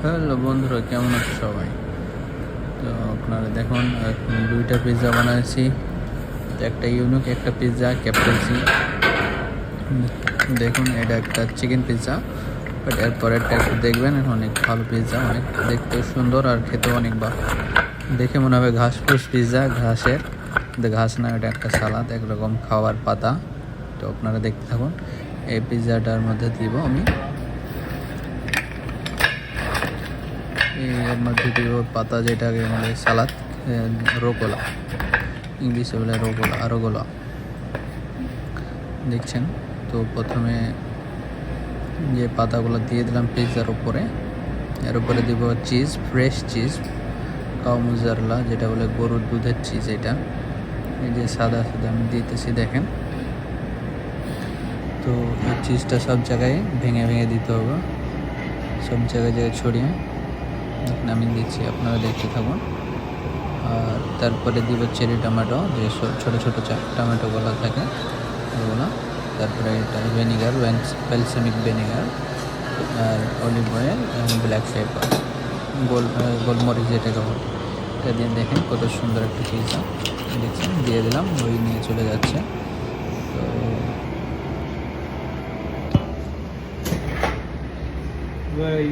Hello বন্ধুরা, কেমন আছো সবাই? তো আপনারা দেখুন, দুইটা পিৎজা বানাইছি। একটা ইউনিক, একটা পিৎজা ক্যাপ্টেন্সি। দেখুন, এটা একটা চিকেন পিৎজা, বাট এর পরেরটা একটু দেখবেন। অনেক ভালো পিৎজা, অনেক দেখতেও সুন্দর আর খেতেও অনেক ভালো। দেখে মনে হবে ঘাস ফুস পিৎজা, ঘাসের, কিন্তু ঘাস না, এটা একটা সালাদ, একরকম খাওয়ার পাতা। তো আপনারা দেখতে থাকুন। এই পিৎজাটার মধ্যে দিব আমি, এর মধ্যে দিব পাতা, যেটাকে বলে সালাদ, রোকোলা, ইংলিশে বলে রোকোলা, আরোগোলা। দেখছেন? তো প্রথমে যে পাতাগুলো দিয়ে দিলাম পিৎজার উপরে, এর উপরে দিব cheese, fresh cheese, cow mozzarella, যেটা বলে গরুর দুধের চিজ। এটা এই যে সাদা সাদা আমি দিতেছি, দেখেন। তো এই চিজটা সব জায়গায় ভেঙে ভেঙে দিতে হবে, সব জায়গায় ছড়িয়ে। এখন আমি দিচ্ছি, আপনারা দেখতে থাকুন। আর তারপরে দিব চেরি টমেটো, যে ছোটো ছোটো টমেটোগুলো থাকে ওগুলো। তারপরে এটা ভিনেগার, ব্যালসামিক ভিনেগার, আর অলিভ অয়েল এবং ব্ল্যাক পেপার, গোলমরিচ যেটাকে বলে। এটা দিয়ে দেখেন কত সুন্দর একটা পিৎজা। দেখছেন, দিয়ে দিলাম, ওই নিয়ে চলে যাচ্ছে। তো ভাই